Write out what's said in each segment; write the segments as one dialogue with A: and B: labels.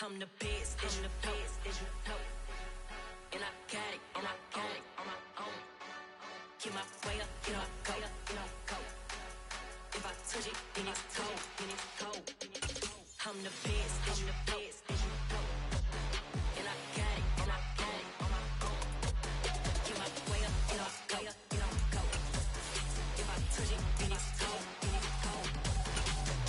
A: I'm the best, and the best, as you know. And I got it, and I got it on my own. Get my way up, get my go, get my go. If I touch it, then it's cold, then it's cold. I'm the best, and the best, as you know. And I got it, and I got it on my own. Get my way up, get my go, get my go. If I touch it, then it's cold, then it's cold.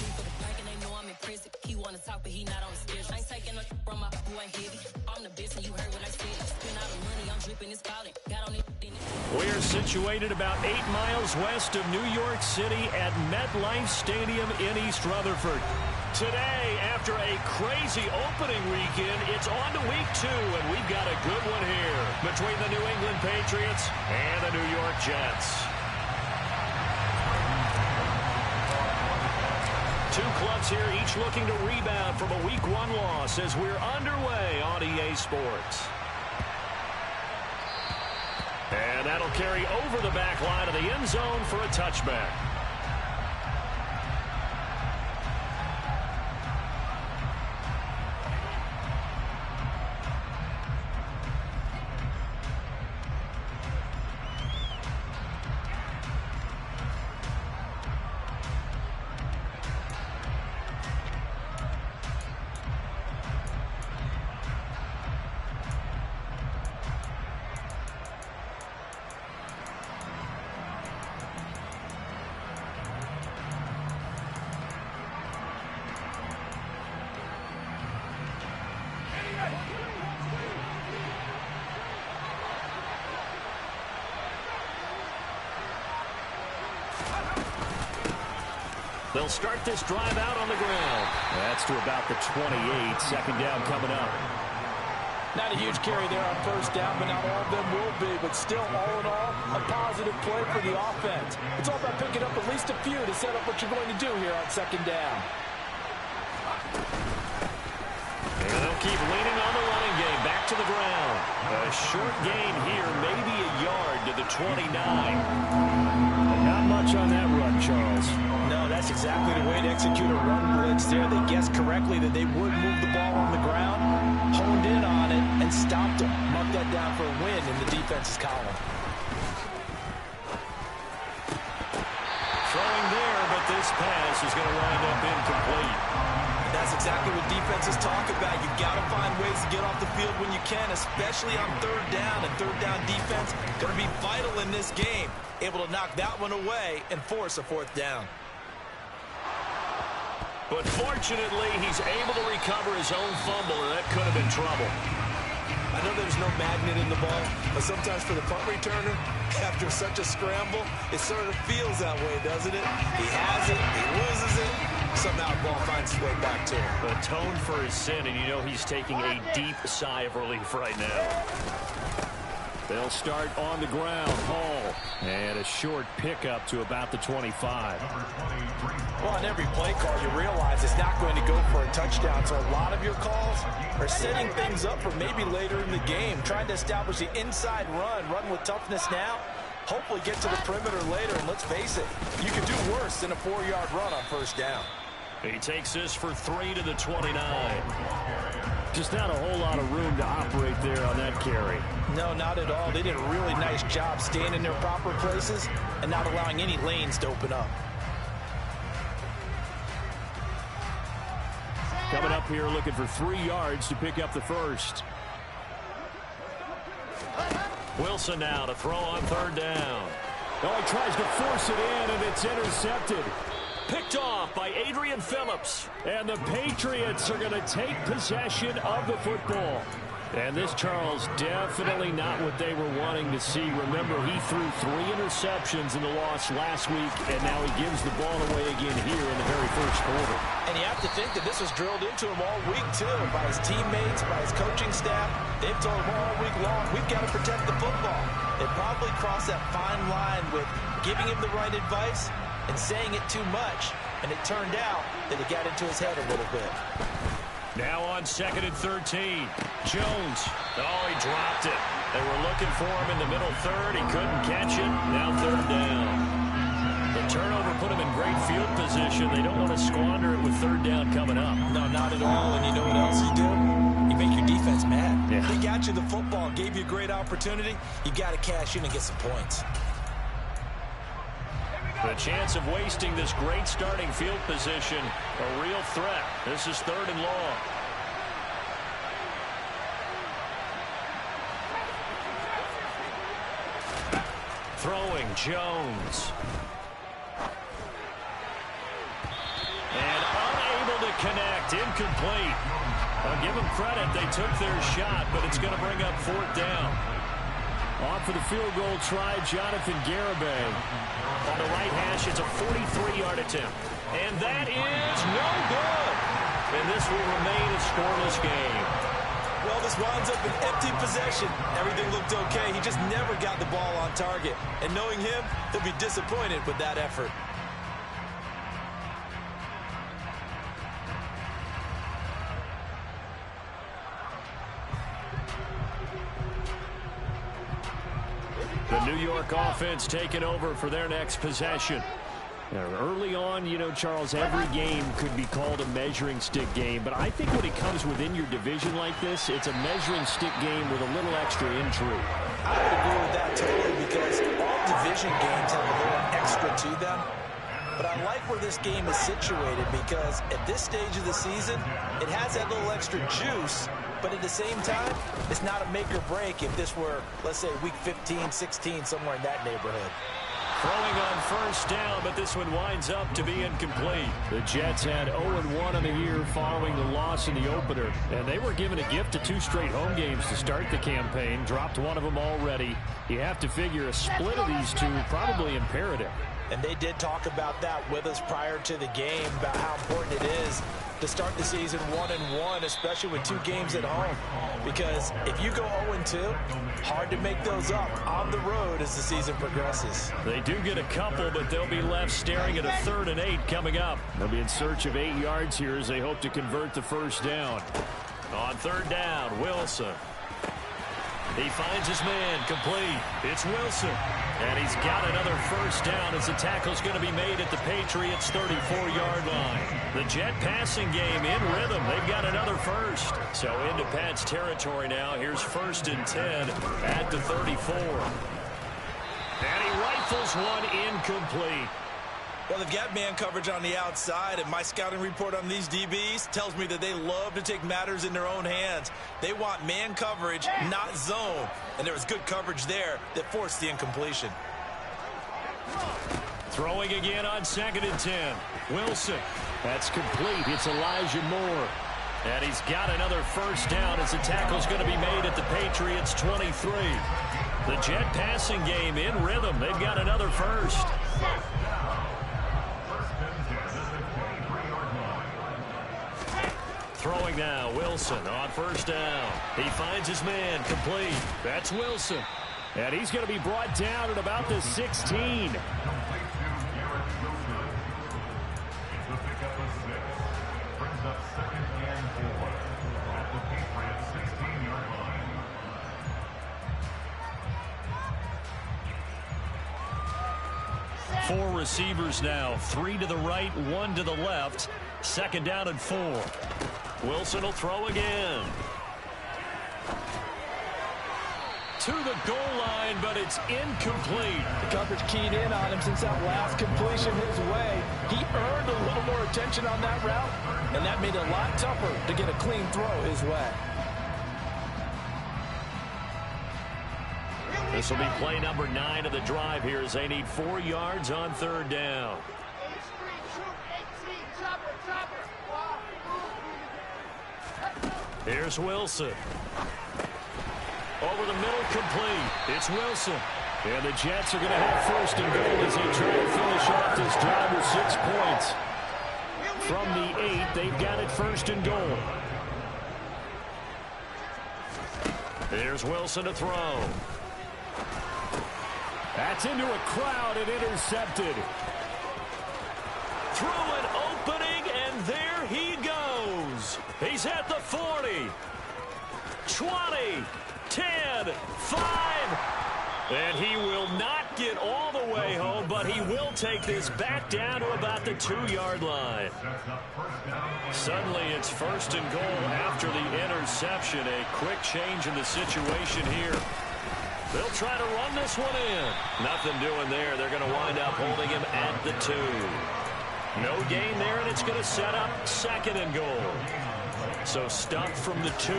A: People thinking they know I'm impressive. He wanna talk, but he not on the schedule. I ain't taking a from my boy heavy. I'm the best, and you heard what I said. Spend all the money, I'm dripping, it's falling. Got on it.
B: We're situated about 8 miles west of New York City at MetLife Stadium in East Rutherford. Today, after a crazy opening weekend, it's on to week 2, and we've got a good one here between the New England Patriots and the New York Jets. Two clubs here, each looking to rebound from a Week 1 loss as we're underway on EA Sports. And that'll carry over the back line of the end zone for a touchback. They'll start this drive out on the ground. That's to about the 28. Second down coming up.
C: Not a huge carry there on first down, but not all of them will be. But still, all in all, a positive play for the offense. It's all about picking up at least a few to set up what you're going to do here on second down.
B: And they'll keep leaning on the running game. Back to the ground. A short gain here, maybe a yard to the 29. And not much on that run, Charles.
C: No, that's exactly the way to execute a run blitz there. They guessed correctly that they would move the ball on the ground, honed in on it, and stopped them. Mark that down for a win in the defense's column.
B: Throwing there, but this pass is going to wind up incomplete.
C: That's exactly what defenses talk about. You've got to find ways to get off the field when you can, especially on third down. And third down defense going to be vital in this game. Able to knock that one away and force a fourth down.
B: But fortunately, he's able to recover his own fumble, and that could have been trouble.
C: I know there's no magnet in the ball, but sometimes for the punt returner, after such a scramble, it sort of feels that way, doesn't it? He has it, he loses it, somehow the ball finds its way back to him.
B: Atone for his sin, and you know he's taking a deep sigh of relief right now. They'll start on the ground. Hall. And a short pickup to about the 25.
C: Well, on every play call, you realize it's not going to go for a touchdown. So a lot of your calls are setting things up for maybe later in the game, trying to establish the inside run with toughness now, hopefully get to the perimeter later. And let's face it, you could do worse than a 4-yard run on first down.
B: He takes this for 3 to the 29. Just not a whole lot of room to operate there on that carry.
C: No, not at all. They did a really nice job staying in their proper places and not allowing any lanes to open up.
B: Coming up here looking for 3 yards to pick up the first. Wilson now to throw on third down.
D: Oh, he tries to force it in, and it's intercepted.
B: Picked off by Adrian Phillips.
D: And the Patriots are going to take possession of the football.
B: And this, Charles, definitely not what they were wanting to see. Remember, he threw 3 interceptions in the loss last week, and now he gives the ball away again here in the very first quarter.
C: And you have to think that this was drilled into him all week, too, by his teammates, by his coaching staff. They've told him all week long, we've got to protect the football. They probably crossed that fine line with giving him the right advice and saying it too much. And it turned out that it got into his head a little bit.
B: Now on 2nd and 13. Jones. Oh, he dropped it. They were looking for him in the middle third. He couldn't catch it. Now third down. The turnover put him in great field position. They don't want to squander it with third down coming up.
C: No, not at all. And you know what else you do? You make your defense mad.
B: Yeah.
C: They got you the football, gave you a great opportunity. You got to cash in and get some points.
B: The chance of wasting this great starting field position, a real threat. This is 3rd and long. Throwing Jones. And unable to connect. Incomplete. I'll give them credit. They took their shot, but it's going to bring up 4th down. On for the field goal try, Jonathan Garibay. On the right hash, it's a 43-yard attempt. And that is no good. And this will remain a scoreless game.
C: Well, this winds up an empty possession. Everything looked okay. He just never got the ball on target. And knowing him, he'll be disappointed with that effort.
B: The New York offense taking over for their next possession. Now, early on, you know, Charles, every game could be called a measuring stick game, but I think when it comes within your division like this, it's a measuring stick game with a little extra intrigue.
C: I would agree with that totally because all division games have a little extra to them. But I like where this game is situated because at this stage of the season, it has that little extra juice, but at the same time, it's not a make or break if this were, let's say, week 15, 16, somewhere in that neighborhood.
B: Throwing on 1st down, but this one winds up to be incomplete. The Jets had 0-1 on the year following the loss in the opener, and they were given a gift of 2 straight home games to start the campaign. Dropped one of them already. You have to figure a split of these two probably imperative.
C: And they did talk about that with us prior to the game, about how important it is to start the season 1-1, especially with 2 games at home. Because if you go 0-2, hard to make those up on the road as the season progresses.
B: They do get a couple, but they'll be left staring at a 3rd and 8 coming up. They'll be in search of 8 yards here as they hope to convert the 1st down. On 3rd down, Wilson. He finds his man complete. It's Wilson. And he's got another 1st down as the tackle's going to be made at the Patriots' 34-yard line. The Jet passing game in rhythm. They've got another 1st. So into Pat's territory now. Here's 1st and 10 at the 34. And he rifles one incomplete.
C: Well, they've got man coverage on the outside, and my scouting report on these DBs tells me that they love to take matters in their own hands. They want man coverage, not zone. And there was good coverage there that forced the incompletion.
B: Throwing again on 2nd and 10. Wilson. That's complete. It's Elijah Moore. And he's got another 1st down as the tackle's going to be made at the Patriots' 23. The Jet passing game in rhythm. They've got another 1st. Throwing now, Wilson on 1st down. He finds his man complete. That's Wilson. And he's going to be brought down at about the 16. Four receivers now, 3 to the right, 1 to the left. 2nd down and 4. Wilson will throw again. To the goal line, but it's incomplete.
C: The coverage keyed in on him since that last completion his way. He earned a little more attention on that route, and that made it a lot tougher to get a clean throw his way.
B: This will be play number 9 of the drive here as they need 4 yards on 3rd down. Here's Wilson. Over the middle, complete. It's Wilson. And the Jets are going to have 1st and goal as they try to finish off this drive with 6 points. From the 8, they've got it 1st and goal. Here's Wilson to throw. That's into a crowd and intercepted. Through an opening, and there he goes. He's at the 40, 20, 10, 5, and he will not get all the way home, but he will take this back down to about the 2-yard line. Suddenly it's 1st and goal after the interception. A quick change in the situation here. They'll try to run this one in. Nothing doing there. They're going to wind up holding him at the 2. No gain there, and it's going to set up 2nd and goal. So stuffed from the 2,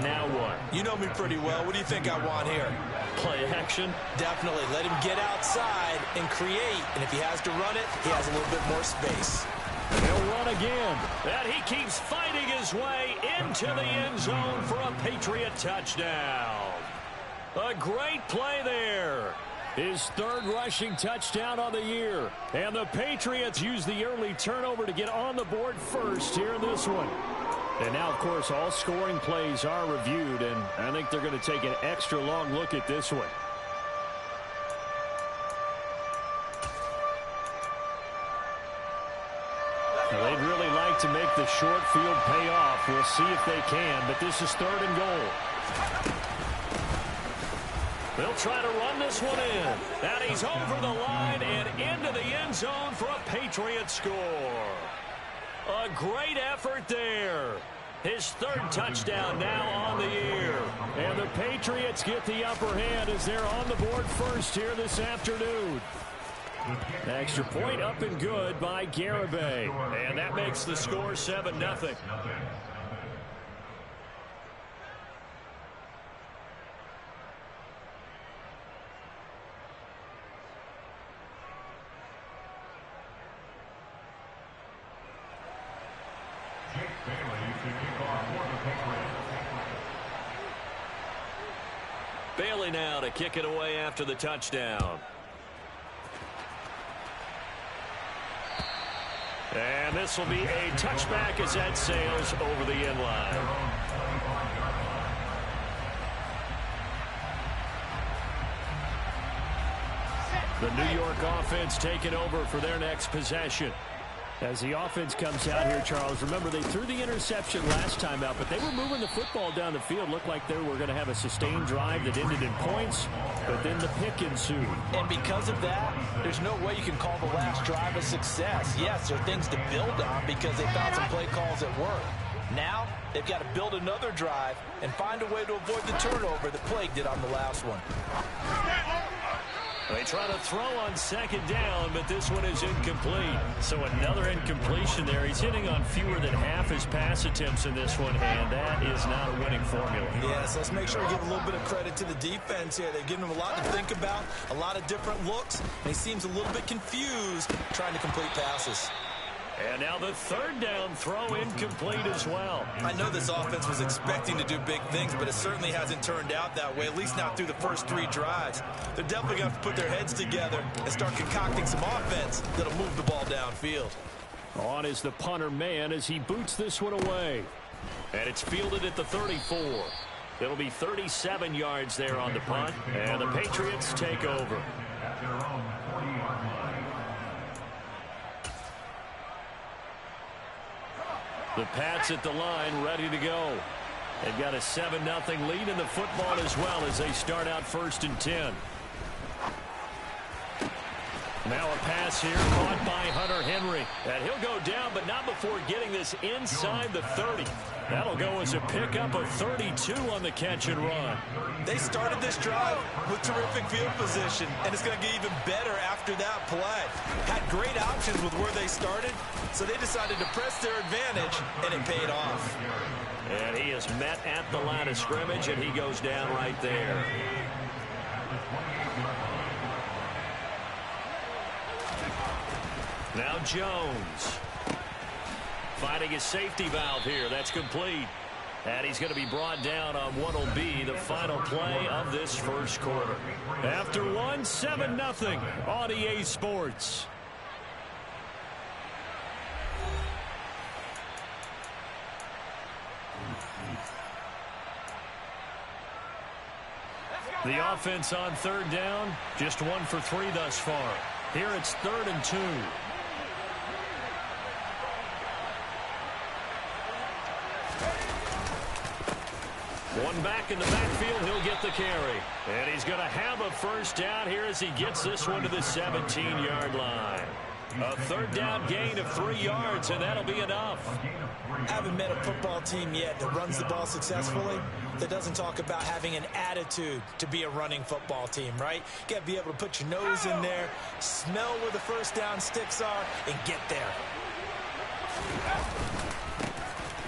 B: now what?
C: You know me pretty well. What do you think I want here?
B: Play action?
C: Definitely. Let him get outside and create. And if he has to run it, he has a little bit more space.
B: He'll run again. And he keeps fighting his way into the end zone for a Patriot touchdown. A great play there. His 3rd rushing touchdown on the year. And the Patriots use the early turnover to get on the board first here in this one. And now, of course, all scoring plays are reviewed, and I think they're going to take an extra long look at this one. Well, they'd really like to make the short field pay off. We'll see if they can, but this is 3rd and goal. They'll try to run this one in. And he's over the line and into the end zone for a Patriot score. A great effort there. His 3rd touchdown now on the year. And the Patriots get the upper hand as they're on the board first here this afternoon. Extra point up and good by Garibay. And that makes the score 7-0. Bailey now to kick it away after the touchdown. And this will be a touchback as that sails over the end line. The New York offense taking over for their next possession. As the offense comes out here, Charles, remember they threw the interception last time out, but they were moving the football down the field. Looked like they were going to have a sustained drive that ended in points, but then the pick ensued.
C: And because of that, there's no way you can call the last drive a success. Yes, there are things to build on because they found some play calls that work. Now, they've got to build another drive and find a way to avoid the turnover that Plague did on the last one.
B: They try to throw on 2nd down, but this one is incomplete. So another incompletion there. He's hitting on fewer than half his pass attempts in this one, and that is not a winning formula.
C: Yes, let's make sure we give a little bit of credit to the defense here. They've given him a lot to think about, a lot of different looks, and he seems a little bit confused trying to complete passes.
B: And now the 3rd down throw incomplete as well.
C: I know this offense was expecting to do big things, but it certainly hasn't turned out that way, at least not through the first 3 drives. They're definitely going to have to put their heads together and start concocting some offense that'll move the ball downfield.
B: On is the punter man as he boots this one away. And it's fielded at the 34. It'll be 37 yards there on the punt, and the Patriots take over. The Pats at the line ready to go. They've got a 7-0 lead in the football as well as they start out 1st and 10. Now a pass here caught by Hunter Henry. And he'll go down, but not before getting this inside the 30. That'll go as a pickup of 32 on the catch and run.
C: They started this drive with terrific field position, and it's going to get even better after that play. Had great options with where they started, so they decided to press their advantage, and it paid off.
B: And he is met at the line of scrimmage, and he goes down right there. Now Jones finding his safety valve here. That's complete. And he's going to be brought down on what will be the final play of this first quarter. After one, 7-0 on EA Sports. The offense on 3rd down, just 1 for 3 thus far. Here it's 3rd and 2. One back in the backfield, he'll get the carry. And he's going to have a first down here as he gets this one to the 17-yard line. A third down gain of 3 yards, and that'll be enough.
C: I haven't met a football team yet that runs the ball successfully that doesn't talk about having an attitude to be a running football team, right? You got to be able to put your nose in there, smell where the first down sticks are, and get there.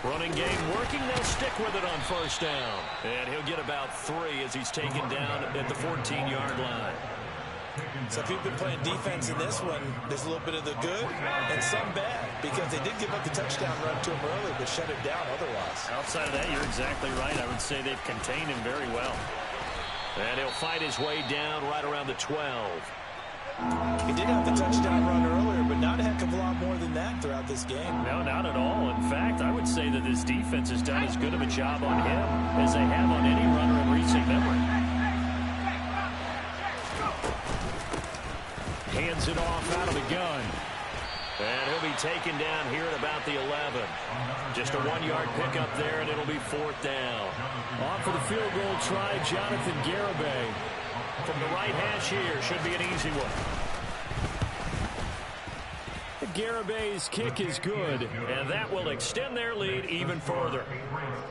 B: Running game working. They'll stick with it on first down. And he'll get about 3 as he's taken down at the 14-yard line.
C: So if you've been playing defense in this one, there's a little bit of the good and some bad because they did give up the touchdown run to him early but shut it down otherwise.
B: Outside of that, you're exactly right. I would say they've contained him very well. And he'll fight his way down right around the 12.
C: He did have the touchdown run earlier, but not a heck of a lot more than that throughout this game.
B: No, not at all. In fact, I would say that this defense has done as good of a job on him as they have on any runner in recent memory. Hands it off out of the gun. And he'll be taken down here at about the 11. Just a 1-yard pickup there, and it'll be 4th down.
D: Off for the field goal try, Jonathan Garibay.
B: From the right hash here, should be an easy one.
D: Garibay's kick is good.
B: And that will extend their lead even further.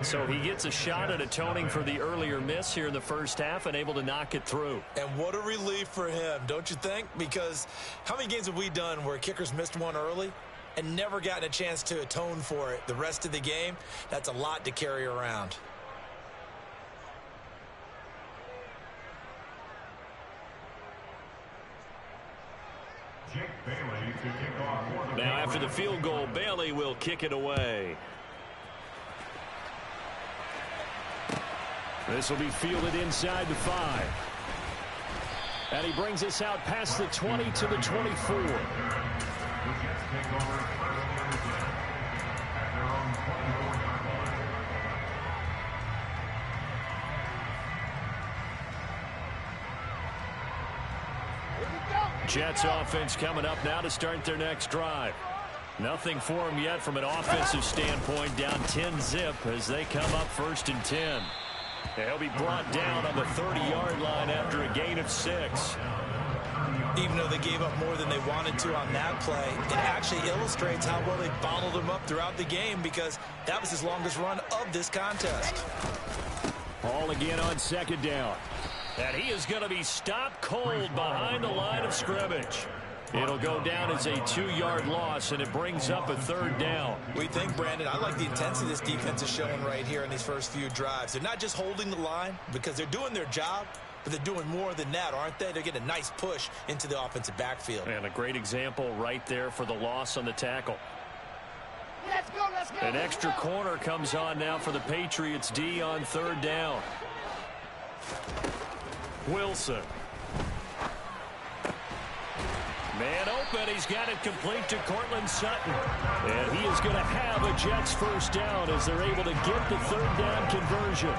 B: So he gets a shot at atoning for the earlier miss here in the first half and able to knock it through.
C: And what a relief for him, don't you think? Because how many games have we done where kickers missed one early and never gotten a chance to atone for it the rest of the game? That's a lot to carry around.
B: Now after the field goal, Bailey will kick it away.
D: This will be fielded inside the 5. And he brings us out past the 20 to the 24.
B: Jets offense coming up now to start their next drive. Nothing for them yet from an offensive standpoint, down 10-zip as they come up 1st and 10. They'll be brought down on the 30-yard line after a gain of 6.
C: Even though they gave up more than they wanted to on that play, it actually illustrates how well they bottled him up throughout the game because that was his longest run of this contest.
D: Ball again on 2nd down.
B: And he is going to be stopped cold behind the line of scrimmage. It'll go down as a 2-yard loss, and it brings up a 3rd down.
C: We think, Brandon, I like the intensity this defense is showing right here in these first few drives. They're not just holding the line because they're doing their job, but they're doing more than that, aren't they? They're getting a nice push into the offensive backfield.
B: And a great example right there for the loss on the tackle.
E: Let's go, let's go.
B: An extra corner comes on now for the Patriots D on 3rd down. Wilson. Man open. He's got it complete to Cortland Sutton. And he is going to have a Jets first down as they're able to get the 3rd down conversion.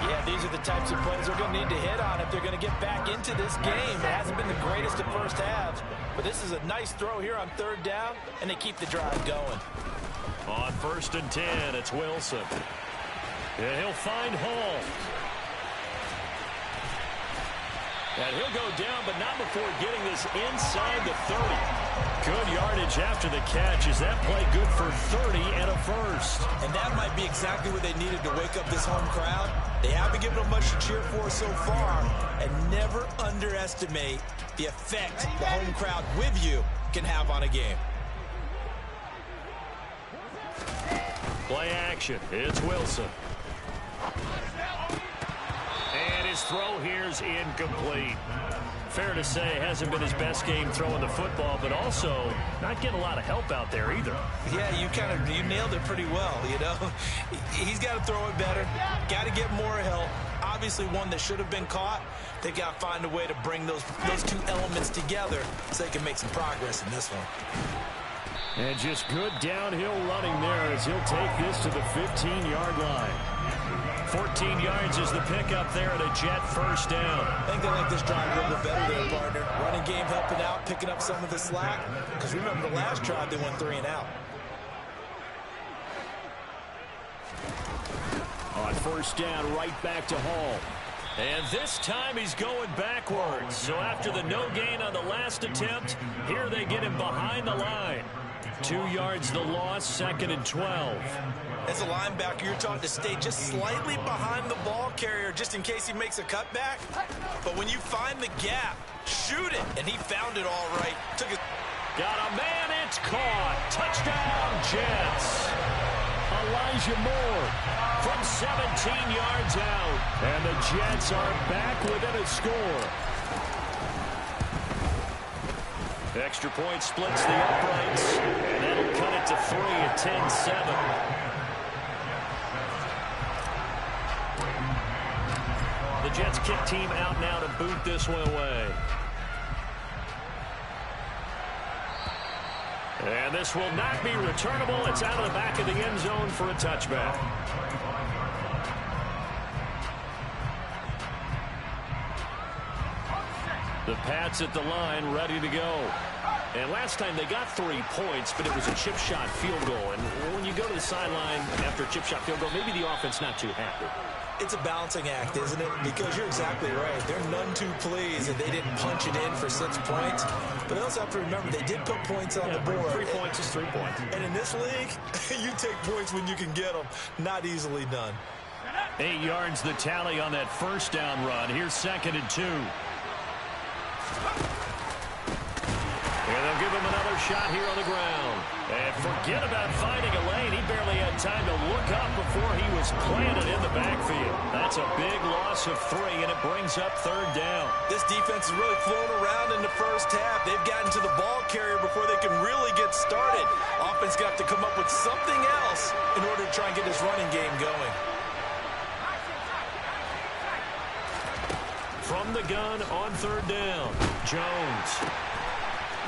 C: Yeah, these are the types of plays they're going to need to hit on if they're going to get back into this game. It hasn't been the greatest of first halves, but this is a nice throw here on 3rd down, and they keep the drive going.
B: On 1st and 10, it's Wilson. And he'll find Hall. And he'll go down, but not before getting this inside the 30. Good yardage after the catch. Is that play good for 30 and a first?
C: And that might be exactly what they needed to wake up this home crowd. They haven't given them much to cheer for so far, and never underestimate the effect the home crowd with you can have on a game.
B: Play action. It's Wilson. And his throw here's incomplete. Fair to say it hasn't been his best game throwing the football, but also not getting a lot of help out there either.
C: Yeah, you nailed it pretty well, you know. He's got to throw it better. Got to get more help. Obviously one that should have been caught. They got to find a way to bring those two elements together so they can make some progress in this one.
D: And just good downhill running there as he'll take this to the 15-yard line.
B: 14 yards is the pickup there at a Jet first down.
C: I think they like this drive a little bit better there, partner. Running game helping out, picking up some of the slack. Because remember the last drive, they went 3 and out.
B: On first down, right back to Hall. And this time he's going backwards. So after the no gain on the last attempt, here they get him behind the line. 2 yards the loss, 2nd and 12.
C: As a linebacker, you're taught to stay just slightly behind the ball carrier just in case he makes a cutback. But when you find the gap, shoot it. And he found it all right.
B: Got a man, it's caught. Touchdown, Jets. Elijah Moore from 17 yards out. And the Jets are back within a score. Extra point splits the uprights. And that'll cut it to 3 at 10-7. The Jets kick team out now to boot this one away. And this will not be returnable. It's out of the back of the end zone for a touchback. The Pats at the line, ready to go. And last time they got 3 points, but it was a chip shot field goal. And when you go to the sideline after a chip shot field goal, maybe the offense not too happy.
C: It's a balancing act, isn't it? Because you're exactly right. They're none too pleased that they didn't punch it in for 6 points. But they also have to remember they did put points on the board.
B: 3 points is 3 points.
C: And in this league, you take points when you can get them. Not easily done.
B: 8 yards the tally on that first down run. Here's 2nd and 2. And they'll give him another shot here on the ground. And forget about finding a lane. He barely had time to look up before he was planted in the backfield. That's a big loss of 3, and it brings up 3rd down.
C: This defense is really flown around in the first half. They've gotten to the ball carrier before they can really get started. Offense got to come up with something else in order to try and get this running game going.
B: From the gun on 3rd down, Jones.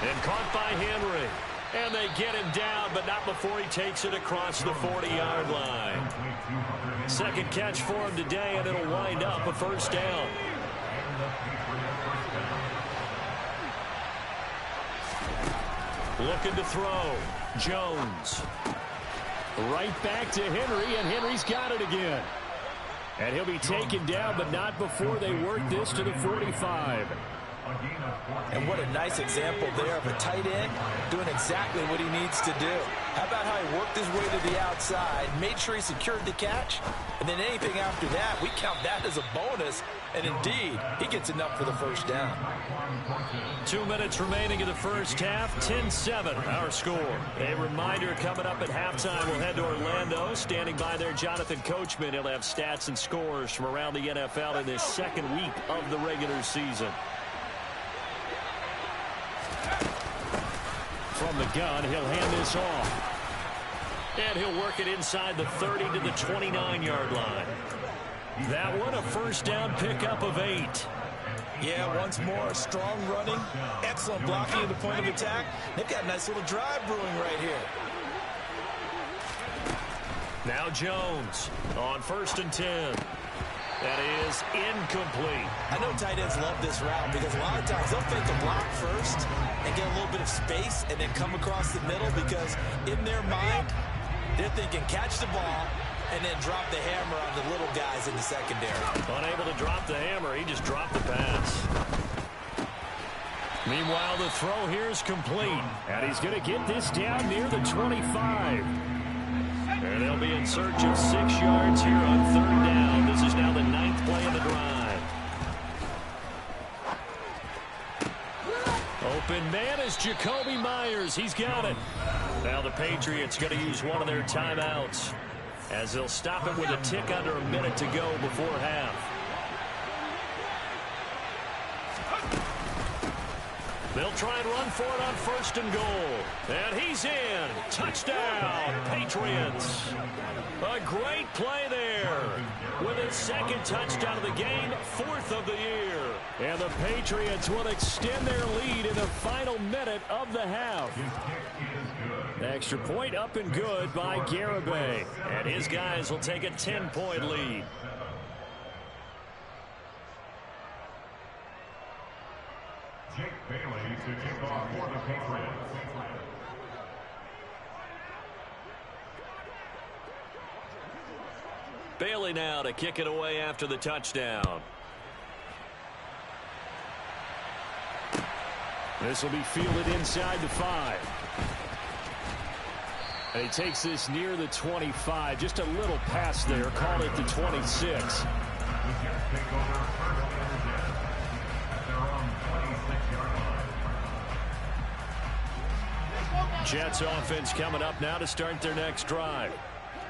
B: And caught by Henry. And they get him down, but not before he takes it across the 40-yard line. 2nd catch for him today, and it'll wind up a 1st down. Looking to throw. Jones. Right back to Henry, and Henry's got it again. And he'll be taken down, but not before they work this to the 45.
C: And what a nice example there of a tight end doing exactly what he needs to do. How about how he worked his way to the outside, made sure he secured the catch, and then anything after that, we count that as a bonus. And indeed, he gets enough for the 1st down.
B: 2 minutes remaining in the first half, 10-7 our score. A reminder coming up at halftime, we'll head to Orlando. Standing by there, Jonathan Coachman. He'll have stats and scores from around the NFL in this 2nd week of the regular season. From the gun, he'll hand this off. And he'll work it inside the 30 to the 29-yard line. That one, a 1st down pickup of 8.
C: Yeah, once more, strong running, excellent blocking at the point of attack. They've got a nice little drive brewing right here.
B: Now Jones on 1st and 10. That is incomplete.
C: I know tight ends love this route because a lot of times they'll fake a block first and get a little bit of space and then come across the middle because in their mind, they're thinking catch the ball and then drop the hammer on the little guys in the secondary.
B: Unable to drop the hammer, he just dropped the pass. Meanwhile, the throw here is complete. And he's going to get this down near the 25. And they'll be in search of 6 yards here on 3rd down. This is now the 9th play of the drive. Open man is Jacoby Myers. He's got it. Now the Patriots going to use one of their timeouts as they'll stop it with a tick under a minute to go before half. They'll try and run for it on 1st and goal. And he's in. Touchdown, Patriots. A great play there. With his 2nd touchdown of the game, 4th of the year. And the Patriots will extend their lead in the final minute of the half. Extra point up and good by Garibay. And his guys will take a 10-point lead.
F: Jake Bailey to kick off for the Patriots.
B: Bailey now to kick it away after the touchdown.
D: This will be fielded inside the 5. And he takes this near the 25. Just a little pass there. Call it the 26. Jets offense coming up now to start their next drive.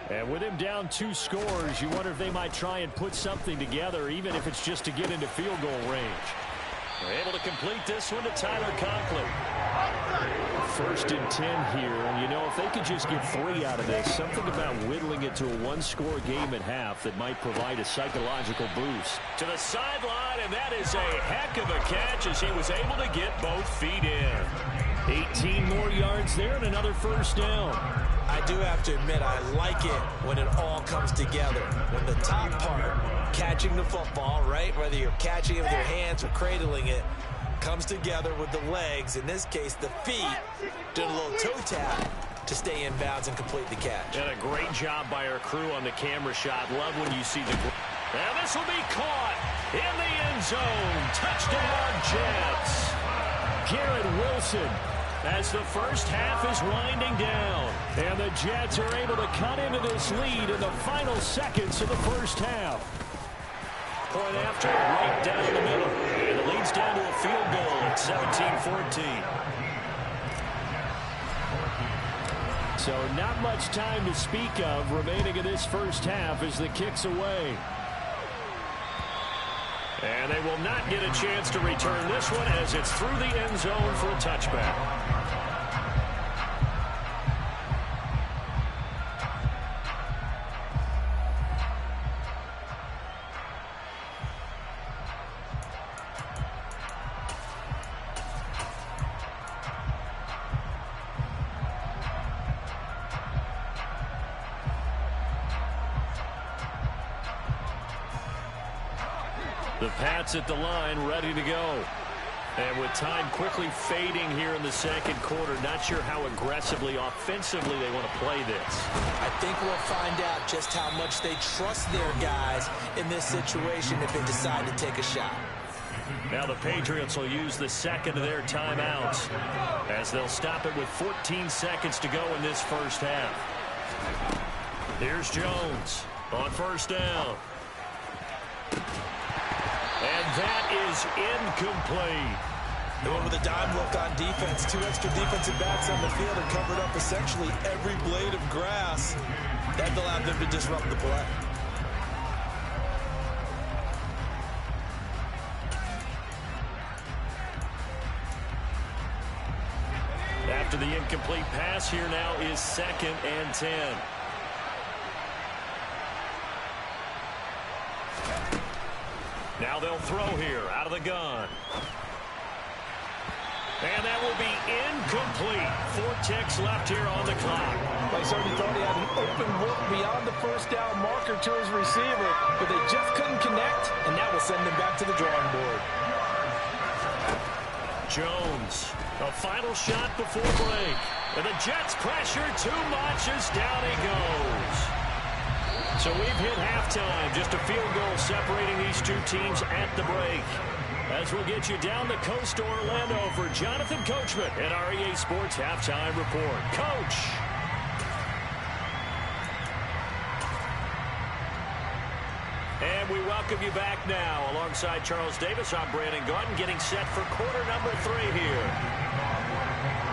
D: And with him down 2 scores, you wonder if they might try and put something together, even if it's just to get into field goal range.
B: They're able to complete this one to Tyler Conklin.
D: 1st and 10 here, and you know, if they could just get 3 out of this, something about whittling it to a 1-score game at half that might provide a psychological boost.
B: To the sideline, and that is a heck of a catch as he was able to get both feet in.
D: 18 more yards there and another 1st down.
C: I do have to admit, I like it when it all comes together. When the top part, catching the football, right, whether you're catching it with your hands or cradling it, comes together with the legs, in this case the feet, doing a little toe tap to stay in bounds and complete the catch.
B: And a great job by our crew on the camera shot. Love when you see the... And this will be caught in the end zone. Touchdown, Jets.
D: Garrett Wilson, as the first half is winding down. And the Jets are able to cut into this lead in the final seconds of the first half.
B: Point after, right down the middle. And it leads down to a field goal at 17-14.
D: So not much time to speak of remaining in this first half as the kick's away.
B: And they will not get a chance to return this one as it's through the end zone for a touchback. The Pats at the line, ready to go. And with time quickly fading here in the second quarter, not sure how aggressively, offensively they want to play this.
C: I think we'll find out just how much they trust their guys in this situation if they decide to take a shot.
B: Now the Patriots will use the second of their timeouts as they'll stop it with 14 seconds to go in this first half. Here's Jones on 1st down. And that is incomplete.
C: They went with a dime look on defense. 2 extra defensive backs on the field and covered up essentially every blade of grass. That allowed them to disrupt the play.
B: After the incomplete pass, here now is 2nd and 10. Now they'll throw here out of the gun. And that will be incomplete. 4 ticks left here on the clock.
C: I certainly thought he had an open look beyond the first down marker to his receiver, but they just couldn't connect, and that will send them back to the drawing board.
B: Jones, a final shot before break. And the Jets pressure too much as down he goes. So we've hit halftime. Just a field goal separating these two teams at the break. As we'll get you down the coast to Orlando for Jonathan Coachman at our EA Sports Halftime Report. Coach. And we welcome you back now. Alongside Charles Davis, I'm Brandon Gordon, getting set for quarter number 3 here.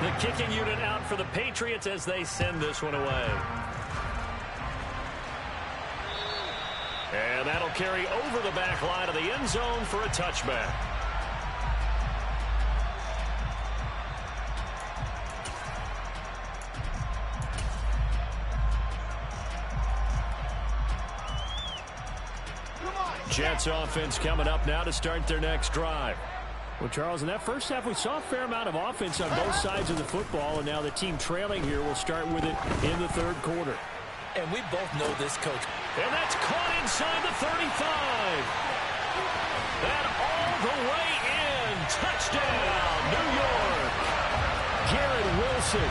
B: The kicking unit out for the Patriots as they send this one away. And that'll carry over the back line of the end zone for a touchback. Jets offense coming up now to start their next drive.
D: Well, Charles, in that first half, we saw a fair amount of offense on both sides of the football, and now the team trailing here will start with it in the third quarter.
C: And we both know this, Coach.
B: And that's caught inside the 35. And all the way in. Touchdown, New York.
D: Garrett Wilson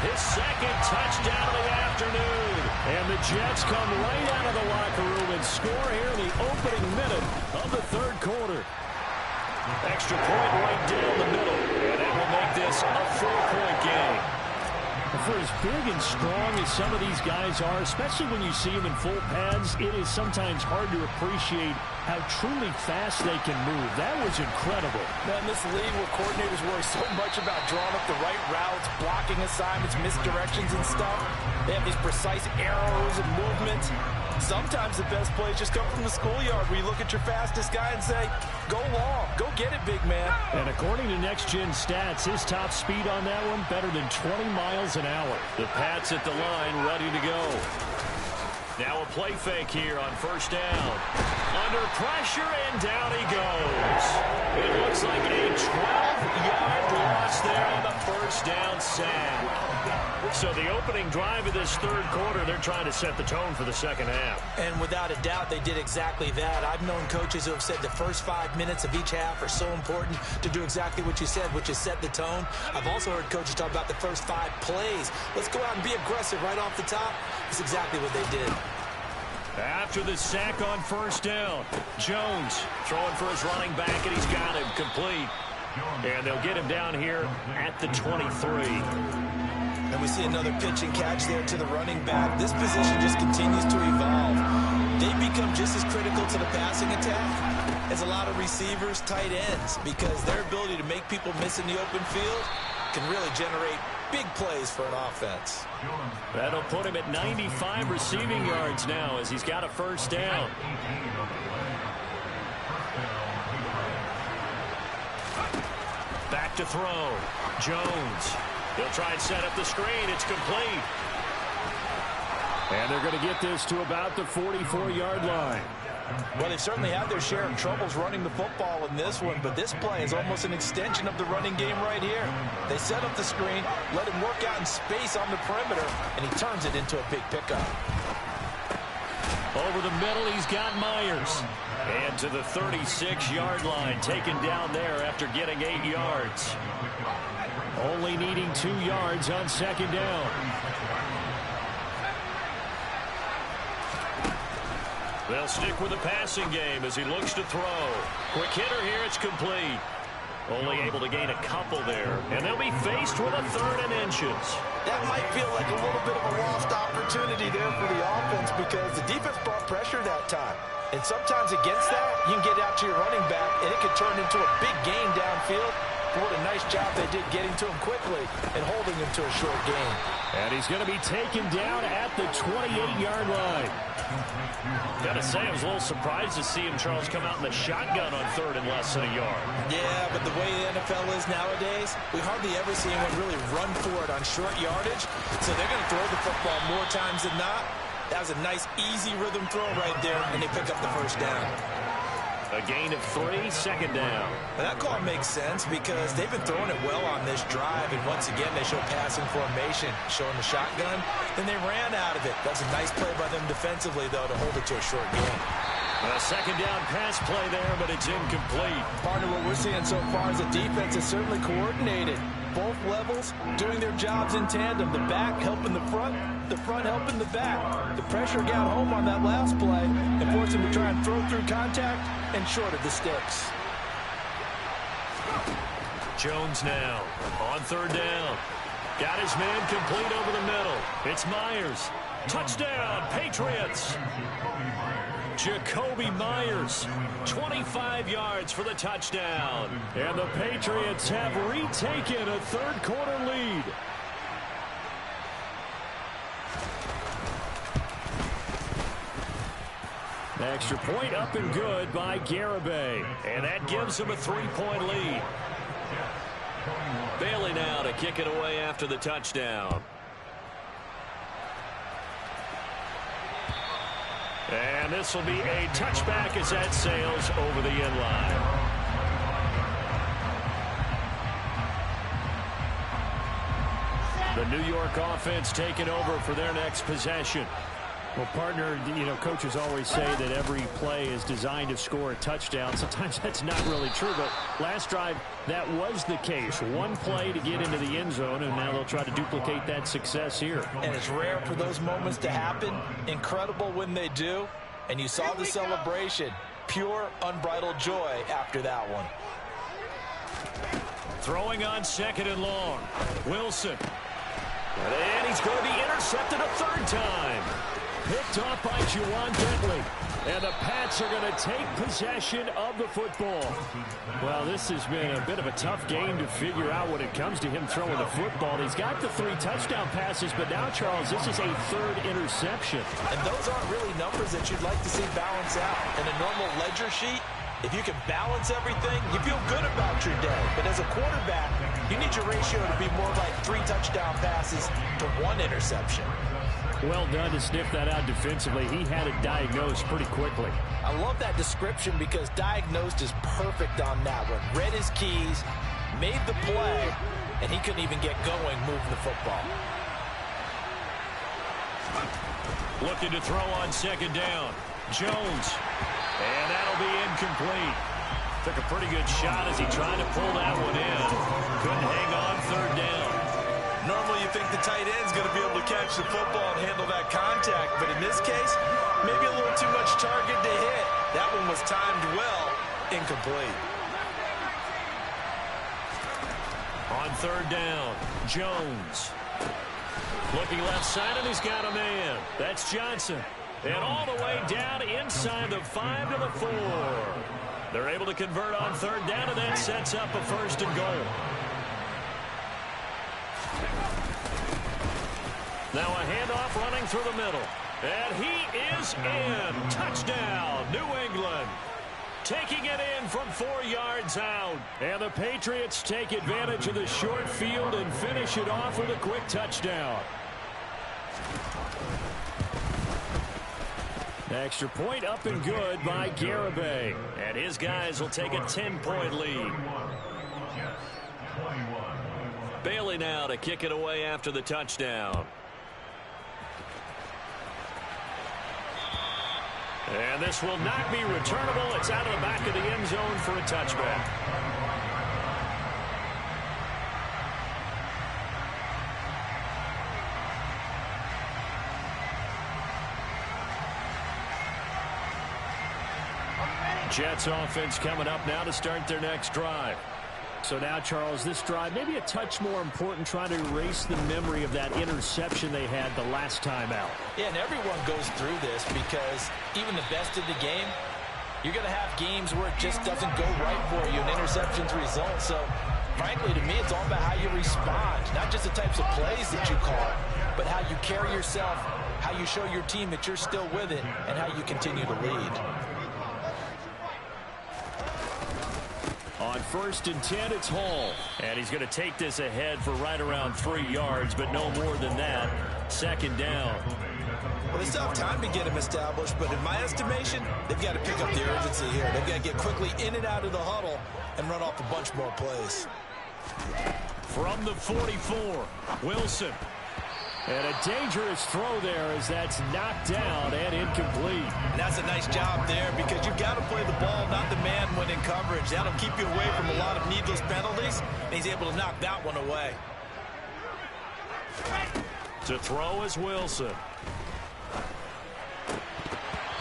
B: his second touchdown of the afternoon. And the Jets come right out of the locker room and score here in the opening minute of the third quarter. Extra point right down the middle, and that will make this a 4-point game.
D: For as big and strong as some of these guys are, especially when you see them in full pads, it is sometimes hard to appreciate how truly fast they can move. That was incredible.
C: Now, in this league where coordinators worry so much about drawing up the right routes, blocking assignments, misdirections and stuff, they have these precise arrows and movements. Sometimes the best plays just come from the schoolyard where you look at your fastest guy and say, go long, go get it, big man.
D: And according to Next Gen Stats, his top speed on that one, better than 20 miles an hour.
B: The Pats at the line, ready to go. Now a play fake here on first down. Under pressure, and down he goes. It looks like a 12-yard loss there on the first down sack. So the opening drive of this third quarter, they're trying to set the tone for the second half.
C: And without a doubt, they did exactly that. I've known coaches who have said the first 5 minutes of each half are so important to do exactly what you said, which is set the tone. I've also heard coaches talk about the first 5 plays. Let's go out and be aggressive right off the top. That's exactly what they did.
B: After the sack on first down, Jones throwing for his running back, and he's got him complete. And they'll get him down here at the 23.
C: And we see another pitch and catch there to the running back. This position just continues to evolve. They become just as critical to the passing attack as a lot of receivers, tight ends, because their ability to make people miss in the open field can really generate big plays for an offense.
B: That'll put him at 95 receiving yards now as he's got a first down. Back to throw. Jones. He'll try and set up the screen. It's complete.
D: And they're going to get this to about the 44-yard line.
C: Well, they've certainly had their share of troubles running the football in this one, but this play is almost an extension of the running game right here. They set up the screen, let him work out in space on the perimeter, and he turns it into a big pickup.
B: Over the middle, he's got Myers. And to the 36-yard line, taken down there after getting 8 yards.
D: Only needing 2 yards on second down.
B: They'll stick with the passing game as he looks to throw. Quick hitter here, it's complete. Only able to gain a couple there. And they'll be faced with a 3rd and inches.
C: That might feel like a little bit of a lost opportunity there for the offense because the defense brought pressure that time. And sometimes against that, you can get out to your running back, and it could turn into a big gain downfield. What a nice job they did getting to him quickly and holding him to a short gain.
D: And he's going to be taken down at the 28-yard line.
B: Gotta say, I was a little surprised to see him, Charles, come out in the shotgun on 3rd and less than a yard.
C: Yeah, but the way the NFL is nowadays, we hardly ever see anyone really run for it on short yardage. So they're going to throw the football more times than not. That was a nice, easy rhythm throw right there, and they pick up the first down.
B: A gain of 3, second down.
C: And that call makes sense because they've been throwing it well on this drive, and once again, they show passing formation, showing the shotgun, then they ran out of it. That's a nice play by them defensively, though, to hold it to a short gain.
B: A second down pass play there, but it's incomplete.
C: Partner, what we're seeing so far is the defense is certainly coordinated. Both levels doing their jobs in tandem. The back helping the front helping the back. The pressure got home on that last play and forced him to try and throw through contact and short of the sticks.
B: Jones now on 3rd down. Got his man complete over the middle. It's Myers. Touchdown, Patriots. Jacoby Myers, 25 yards for the touchdown.
D: And the Patriots have retaken a third quarter lead. Extra point up and good by Garibay.
B: And that gives him a 3-point lead. Bailey now to kick it away after the touchdown. And this will be a touchback as that sails over the end line. The New York offense taking over for their next possession.
D: Well, partner, coaches always say that every play is designed to score a touchdown. Sometimes that's not really true, but last drive, that was the case. One play to get into the end zone, and now they'll try to duplicate that success here.
C: And it's rare for those moments to happen. Incredible when they do. And you saw the celebration. Pure, unbridled joy after that one.
B: Throwing on 2nd and long. Wilson. And he's going to be intercepted a third time. Picked off by Juwan Bentley. And the Pats are going to take possession of the football. Well, this has been a bit of a tough game to figure out when it comes to him throwing the football. He's got the 3 touchdown passes, but now, Charles, this is a 3rd interception.
C: And those aren't really numbers that you'd like to see balance out. In a normal ledger sheet, if you can balance everything, you feel good about your day. But as a quarterback, you need your ratio to be more like 3 touchdown passes to 1 interception.
D: Well done to sniff that out defensively. He had it diagnosed pretty quickly.
C: I love that description because diagnosed is perfect on that one. Read his keys, made the play, and he couldn't even get going moving the football.
B: Looking to throw on 2nd down. Jones. And that'll be incomplete. Took a pretty good shot as he tried to pull that one in. Couldn't hang on 3rd down.
C: Normally you think the tight end's going to be able to catch the football and handle that contact, but in this case, maybe a little too much target to hit. That one was timed well, incomplete.
B: On 3rd down, Jones. Looking left side, and he's got a man. That's Johnson. And all the way down inside the 5 to the 4. They're able to convert on 3rd down, and that sets up a 1st and goal. Now a handoff running through the middle. And he is in. Touchdown, New England. Taking it in from 4 yards out. And the Patriots take advantage of the short field and finish it off with a quick touchdown. Extra point up and good by Garibay. And his guys will take a 10-point lead. Bailey now to kick it away after the touchdown. And this will not be returnable. It's out of the back of the end zone for a touchback. Jets offense coming up now to start their next drive. So now, Charles, this drive maybe a touch more important, trying to erase the memory of that interception they had the last time out.
C: Yeah, and everyone goes through this because even the best of the game, you're going to have games where it just doesn't go right for you and interceptions result. So, frankly, to me, it's all about how you respond, not just the types of plays that you call, but how you carry yourself, how you show your team that you're still with it, and how you continue to lead.
B: On 1st and 10, it's Hall. And he's going to take this ahead for right around 3 yards, but no more than that. 2nd down.
C: Well, they still have time to get him established, but in my estimation, they've got to pick up the urgency here. They've got to get quickly in and out of the huddle and run off a bunch more plays.
B: From the 44, Wilson. And a dangerous throw there as that's knocked down and incomplete.
C: And that's a nice job there because you've got to play the ball, not the man when in coverage. That'll keep you away from a lot of needless penalties, and he's able to knock that one away.
B: To throw is Wilson.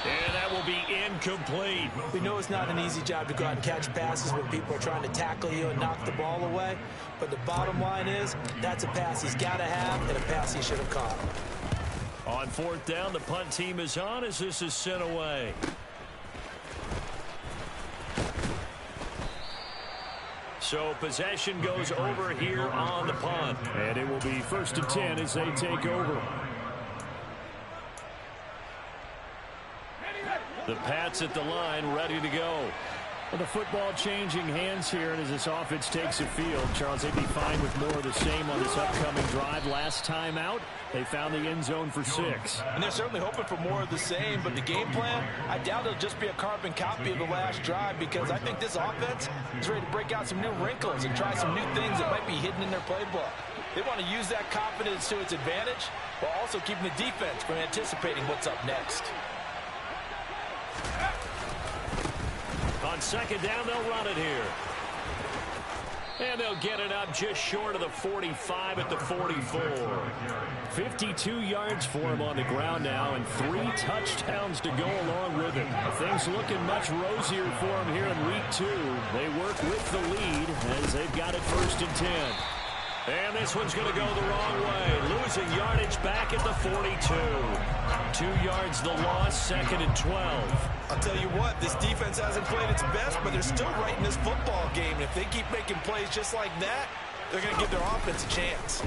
B: And that will be incomplete.
C: We know it's not an easy job to go out and catch passes when people are trying to tackle you and knock the ball away. But the bottom line is, that's a pass he's got to have and a pass he should have caught.
B: On 4th down, the punt team is on as this is sent away. So possession goes over here on the punt. And it will be 1st and 10 as they take over. The Pats at the line, ready to go. Well, the football changing hands here, and as this offense takes the field, Charles, they'd be fine with more of the same on this upcoming drive. Last time out, they found the end zone for 6.
C: And they're certainly hoping for more of the same, but the game plan, I doubt it'll just be a carbon copy of the last drive because I think this offense is ready to break out some new wrinkles and try some new things that might be hidden in their playbook. They want to use that confidence to its advantage while also keeping the defense from anticipating what's up next.
B: On second down, they'll run it here. And they'll get it up just short of the 45 at the 44. 52 yards for him on the ground now, and 3 touchdowns to go along with it. Things looking much rosier for him here in week 2. They work with the lead as they've got it 1st and 10. And this one's going to go the wrong way. Losing yardage back at the 42. 2 yards the loss, 2nd and 12.
C: I'll tell you what, this defense hasn't played its best, but they're still right in this football game. And if they keep making plays just like that, they're going to give their offense a chance.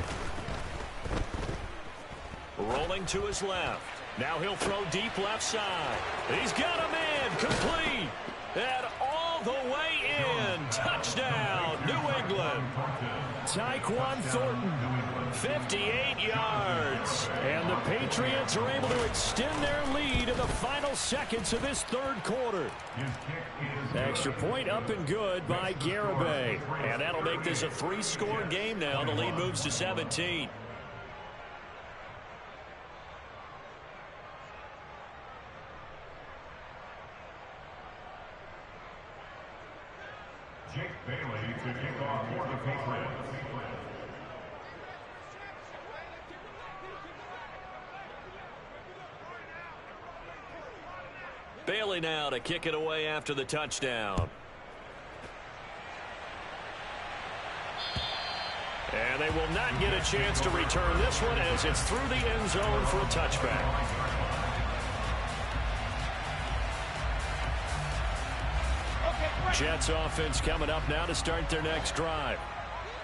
B: Rolling to his left. Now he'll throw deep left side. He's got a man complete. And all the way in. Touchdown, New England. Tyquan Thornton, 58 yards. And the Patriots are able to extend their lead in the final seconds of this 3rd quarter. Extra point up and good by Garibay. And that'll make this a 3-score game now. The lead moves to 17.
F: Jake Bailey to kick off for the Patriots.
B: Bailey now to kick it away after the touchdown. And they will not get a chance to return this one as it's through the end zone for a touchback. Jets offense coming up now to start their next drive.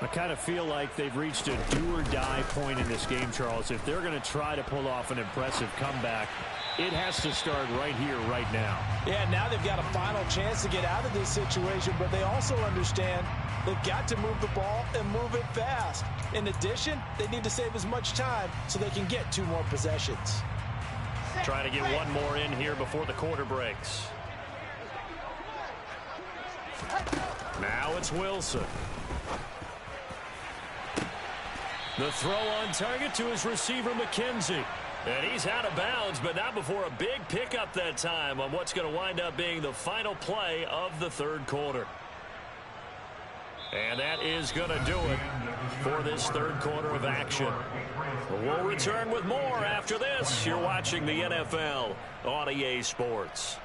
D: I kind of feel like they've reached a do-or-die point in this game, Charles. If they're going to try to pull off an impressive comeback, it has to start right here, right now.
C: Yeah, now they've got a final chance to get out of this situation, but they also understand they've got to move the ball and move it fast. In addition, they need to save as much time so they can get 2 more possessions.
B: Trying to get 1 more in here before the quarter breaks. Now it's Wilson. The throw on target to his receiver, McKenzie. And he's out of bounds, but not before a big pickup that time on what's going to wind up being the final play of the 3rd quarter. And that is going to do it for this 3rd quarter of action. We'll return with more after this. You're watching the NFL on EA Sports.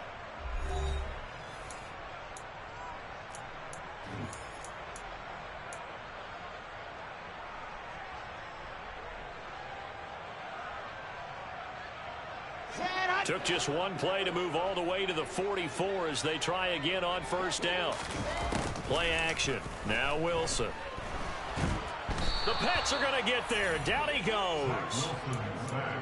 B: Took just 1 play to move all the way to the 44 as they try again on 1st down. Play action. Now Wilson. The Pats are going to get there. Down he goes.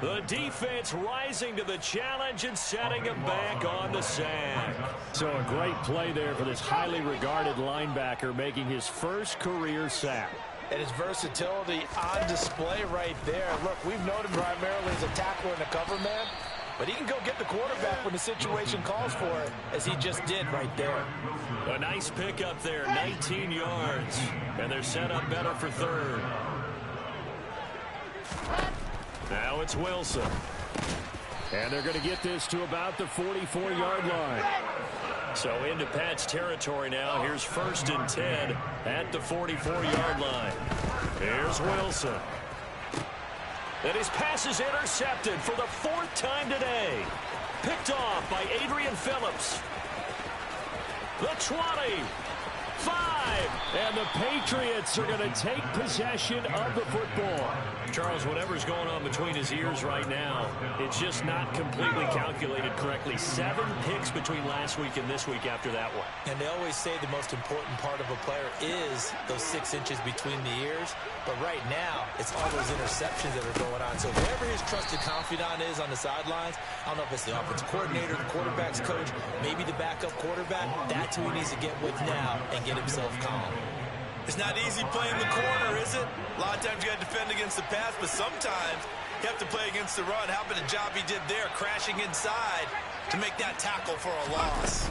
B: The defense rising to the challenge and setting him back on the sack.
D: So a great play there for this highly regarded linebacker, making his 1st career sack.
C: And his versatility on display right there. Look, we've known him primarily as a tackler and a cover man, but he can go get the quarterback when the situation calls for it, as he just did right there.
B: A nice pickup there, 19 yards. And they're set up better for 3rd. Now it's Wilson.
D: And they're going to get this to about the 44-yard line.
B: So into Pat's territory now. Here's 1st and 10 at the 44-yard line. Here's Wilson. And his pass is intercepted for the 4th time today. Picked off by Adrian Phillips. The 20. 5.
D: And the Patriots are going to take possession of the football.
B: Charles, whatever's going on between his ears right now, it's just not completely calculated correctly. 7 picks between last week and this week after that one.
C: And they always say the most important part of a player is those 6 inches between the ears. But right now, it's all those interceptions that are going on. So whoever his trusted confidant is on the sidelines, I don't know if it's the offensive coordinator, the quarterback's coach, maybe the backup quarterback, that's who he needs to get with now and get himself calm.
G: It's not easy playing the corner, is it? A lot of times you got to defend against the pass, but sometimes you have to play against the run. How about the job he did there, crashing inside to make that tackle for a loss?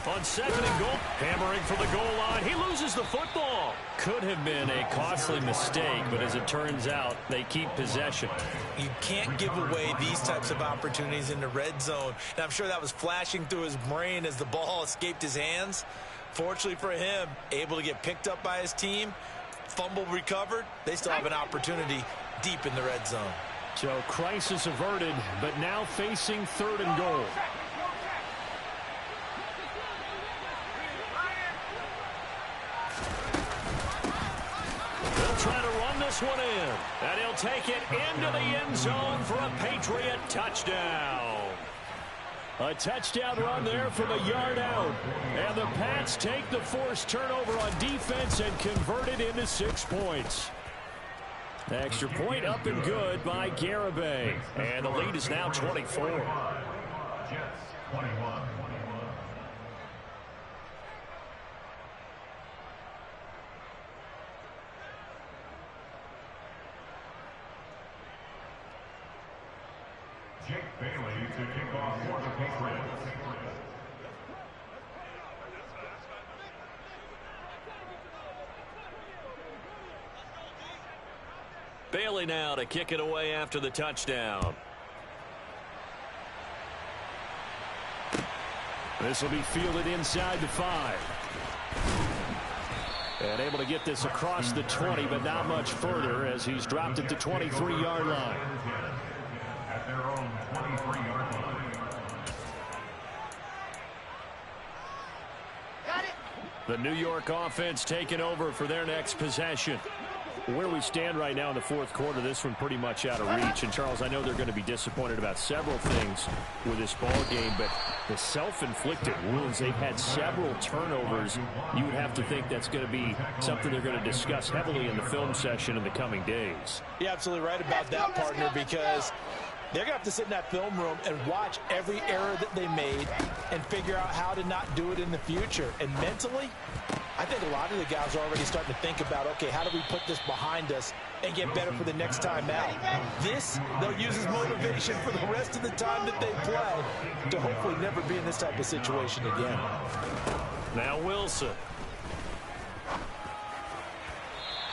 B: On 2nd and goal, hammering for the goal line. He loses the football. Could have been a costly mistake, but as it turns out, they keep possession.
G: You can't give away these types of opportunities in the red zone. And I'm sure that was flashing through his brain as the ball escaped his hands. Fortunately for him, able to get picked up by his team, fumble recovered. They still have an opportunity deep in the red zone.
D: So crisis averted, but now facing 3rd and goal.
B: They'll try to run this one in, and he'll take it into the end zone for a Patriot touchdown. A touchdown run there from a yard out. And the Pats take the forced turnover on defense and convert it into 6 points. Extra point up and good by Garibay. And the lead is now 24.
F: Jets 21. Jake Bailey to kick off for the Patriots.
B: Bailey now to kick it away after the touchdown.
D: This will be fielded inside the 5. And able to get this across the 20, but not much further as he's dropped it to 23-yard line.
F: At their own 23-yard line.
E: Got it.
D: The New York offense taking over for their next possession. Where we stand right now in the 4th quarter, this one pretty much out of reach. And, Charles, I know they're going to be disappointed about several things with this ball game, but the self-inflicted wounds, they've had several turnovers. You would have to think that's going to be something they're going to discuss heavily in the film session in the coming days.
C: You're absolutely right about that, partner, because they're going to have to sit in that film room and watch every error that they made and figure out how to not do it in the future. And mentally, I think a lot of the guys are already starting to think about, okay, how do we put this behind us and get better for the next time out? This, they'll use as motivation for the rest of the time that they play to hopefully never be in this type of situation again.
B: Now Wilson.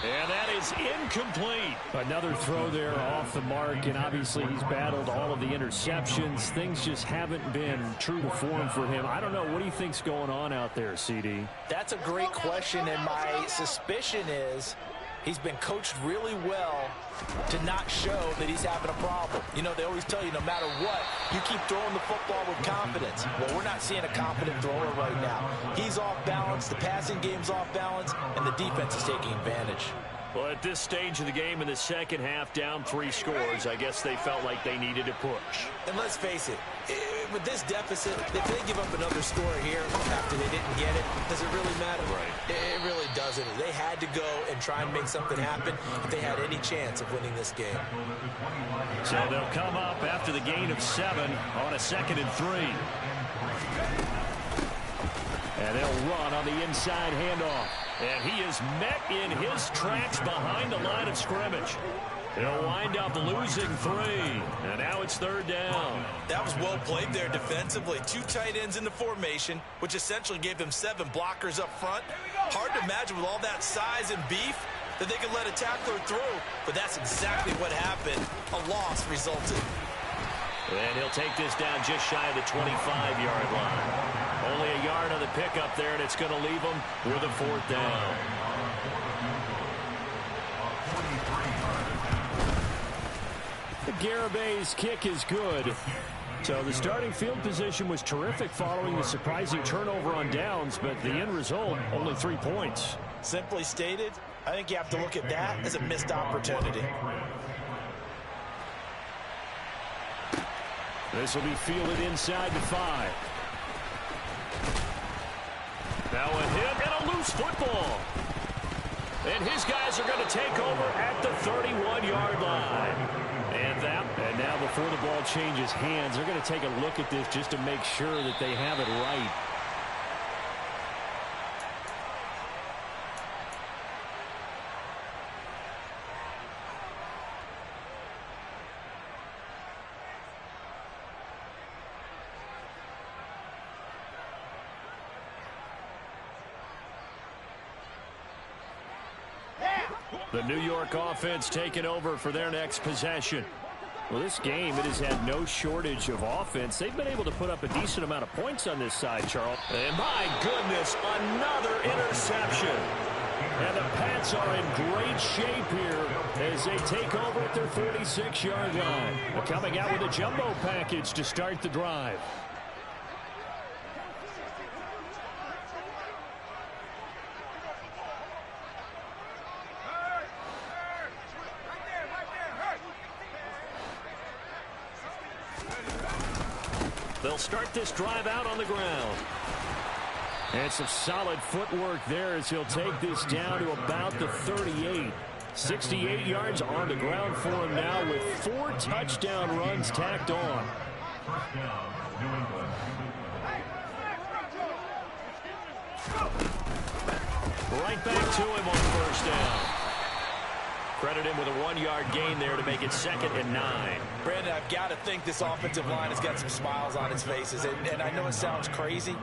B: And that is incomplete.
D: Another throw there off the mark, and obviously he's battled all of the interceptions. Things just haven't been true to form for him. I don't know. What do you think's going on out there, CD?
C: That's a great question, and my suspicion is he's been coached really well to not show that he's having a problem. You know, they always tell you no matter what, you keep throwing the football with confidence. Well, we're not seeing a confident thrower right now. He's off balance, the passing game's off balance, and the defense is taking advantage.
B: Well, at this stage of the game in the second half, down 3 scores, I guess they felt like they needed to push.
C: And let's face it, with this deficit, if they give up another score here after they didn't get it, does it really matter?
B: Right.
C: It really doesn't. They had to go and try and make something happen if they had any chance of winning this game.
B: So they'll come up after the gain of 7 on a 2nd and 3.
D: And they'll run on the inside handoff.
B: And he is met in his tracks behind the line of scrimmage. They'll wind up losing 3. And now it's 3rd down.
G: That was well played there defensively. 2 tight ends in the formation, which essentially gave them 7 blockers up front. Hard to imagine with all that size and beef that they could let a tackler through. But that's exactly what happened. A loss resulted.
B: And he'll take this down just shy of the 25-yard line. Only a yard on the pickup there, and it's going to leave them with a 4th down.
D: Garibay's kick is good. So the starting field position was terrific following the surprising turnover on downs, but the end result, only 3 points.
C: Simply stated, I think you have to look at that as a missed opportunity.
D: This will be fielded inside the 5.
B: Now a hit and a loose football. And his guys are going to take over at the 31-yard line. And now before the ball changes hands, they're going to take a look at this just to make sure that they have it right. The New York offense taking over for their next possession. Well, this game, it has had no shortage of offense. They've been able to put up a decent amount of points on this side, Charles. And my goodness, another interception. And the Pats are in great shape here as they take over at their 46-yard line. They're coming out with a jumbo package to start the drive. They'll start this drive out on the ground. And some solid footwork there as he'll take this down to about the 38. 68 yards on the ground for him now with 4 touchdown runs tacked on. Right back to him on first down. Credit him with a 1-yard gain there to make it 2nd and 9.
C: Brandon, I've got to think this offensive line has got some smiles on its faces. And I know it sounds crazy,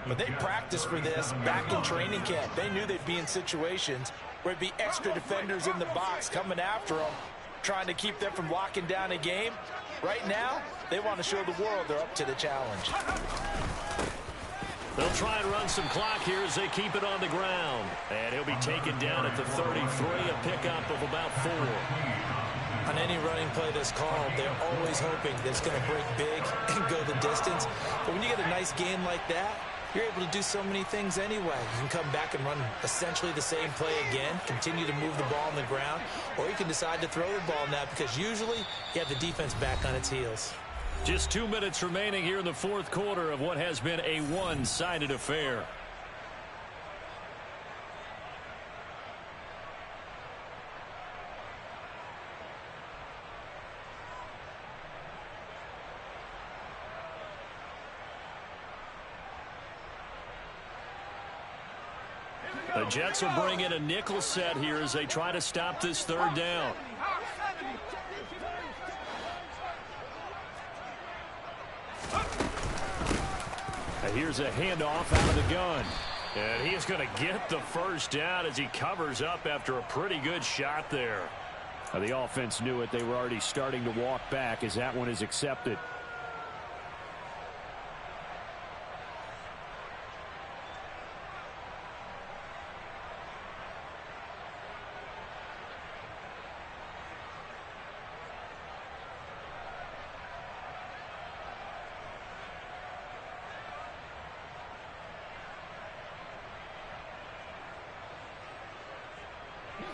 C: but they practiced for this back in training camp. They knew they'd be in situations where it'd be extra defenders in the box coming after them, trying to keep them from locking down a game. Right now, they want to show the world they're up to the challenge.
B: They'll try and run some clock here as they keep it on the ground. And he'll be taken down at the 33, a pickup of about 4.
G: On any running play that's called, they're always hoping that it's going to break big and go the distance. But when you get a nice game like that, you're able to do so many things anyway. You can come back and run essentially the same play again, continue to move the ball on the ground, or you can decide to throw the ball now because usually you have the defense back on its heels.
B: Just 2 minutes remaining here in the 4th quarter of what has been a one-sided affair. The Jets will bring in a nickel set here as they try to stop this 3rd down. And here's a handoff out of the gun. And he is going to get the first down as he covers up after a pretty good shot there. Now, the offense knew it. They were already starting to walk back as that one is accepted.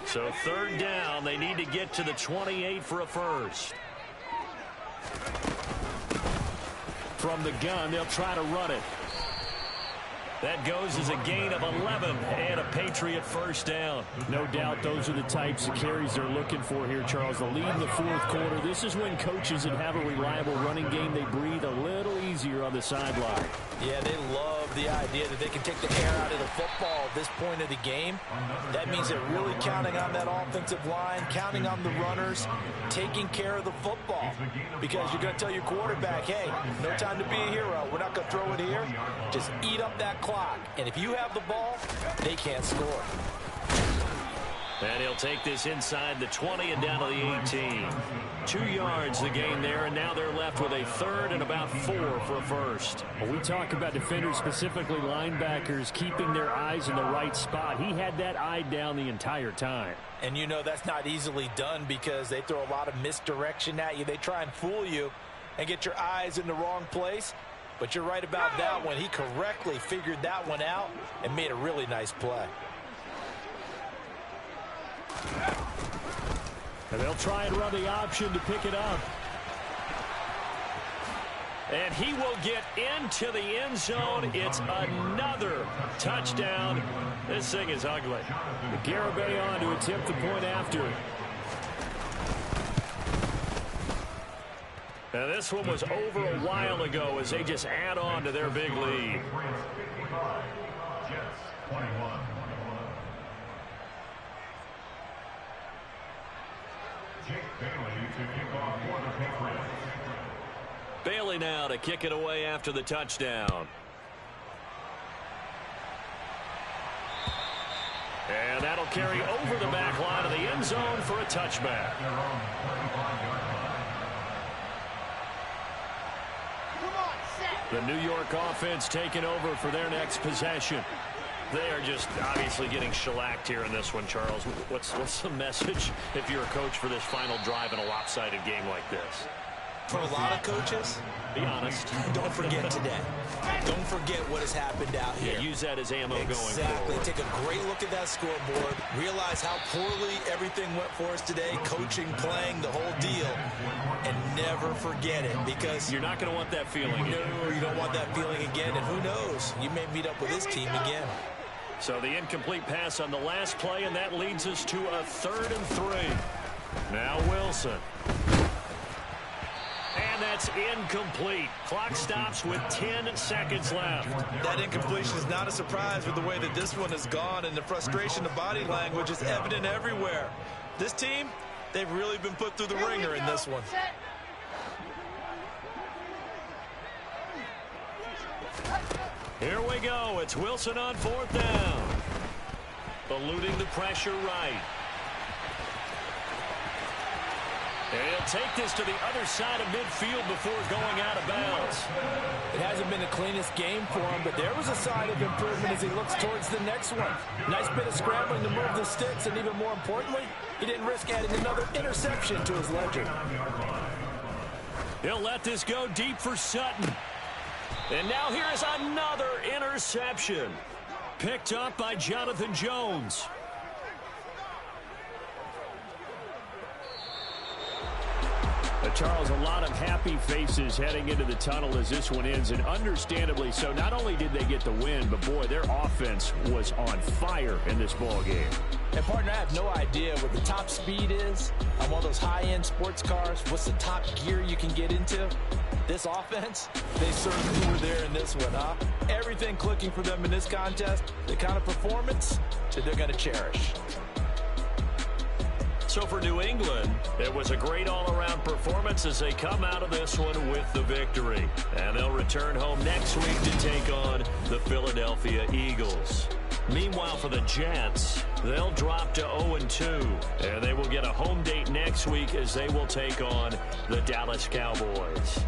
B: So 3rd down, they need to get to the 28 for a first. From the gun, they'll try to run it. That goes as a gain of 11 and a Patriot first down. No doubt those are the types of carries they're looking for here, Charles. The lead in the 4th quarter. This is when coaches that have a reliable running game, they breathe a little easier on the sideline.
C: Yeah, they love the idea that they can take the air out of the football at this point of the game. That means they're really counting on that offensive line, counting on the runners, taking care of the football. Because you're going to tell your quarterback, hey, no time to be a hero. We're not going to throw it here. Just eat up that clock. And if you have the ball, they can't score.
B: And he'll take this inside the 20 and down to the 18. 2 yards the gain there, and now they're left with a 3rd and about 4 for a first.
D: When we talk about defenders, specifically linebackers, keeping their eyes in the right spot. He had that eye down the entire time.
C: And you know that's not easily done because they throw a lot of misdirection at you. They try and fool you and get your eyes in the wrong place. But you're right about that one. He correctly figured that one out and made a really nice play.
D: And they'll try and run the option to pick it up.
B: And he will get into the end zone. It's another touchdown. This thing is ugly.
D: Garibay on to attempt the point after.
B: Now this one was over a while ago as they just add on to their big lead.
F: Jets 21. Jake Bailey to kick off for the Patriots.
B: Bailey now to kick it away after the touchdown. And that'll carry over the back line of the end zone for a touchback. The New York offense taking over for their next possession. They are just obviously getting shellacked here in this one, Charles. What's the message if you're a coach for this final drive in a lopsided game like this?
G: For a lot of coaches,
B: be honest.
G: Don't forget today. Don't forget what has happened out here.
B: Yeah, use that as ammo going forward.
G: Exactly. Take a great look at that scoreboard. Realize how poorly everything went for us today. Coaching, playing, the whole deal. And never forget it, because
B: you're not going to want that feeling.
G: No, you don't want that feeling again. And who knows? You may meet up with this team again.
B: So the incomplete pass on the last play, and that leads us to a 3rd and 3. Now Wilson. And that's incomplete. Clock stops with 10 seconds left.
G: That incompletion is not a surprise with the way that this one has gone, and the frustration of body language is evident everywhere. This team, they've really been put through the ringer in this one.
B: Here we go. It's Wilson on 4th down. Eluding the pressure right. And he'll take this to the other side of midfield before going out of bounds.
C: It hasn't been the cleanest game for him, but there was a sign of improvement as he looks towards the next one. Nice bit of scrambling to move the sticks, and even more importantly, he didn't risk adding another interception to his ledger.
B: He'll let this go deep for Sutton. And now here is another interception. Picked up by Jonathan Jones.
D: Charles, a lot of happy faces heading into the tunnel as this one ends, and understandably so. Not only did they get the win, but boy, their offense was on fire in this ball game.
C: And partner, I have no idea what the top speed is on one of those high-end sports cars. What's the top gear you can get into? This offense, they certainly were there in this one, huh? Everything clicking for them in this contest, the kind of performance that they're going to cherish.
B: So for New England, it was a great all-around performance as they come out of this one with the victory. And they'll return home next week to take on the Philadelphia Eagles. Meanwhile, for the Jets, they'll drop to 0-2. And they will get a home date next week as they will take on the Dallas Cowboys.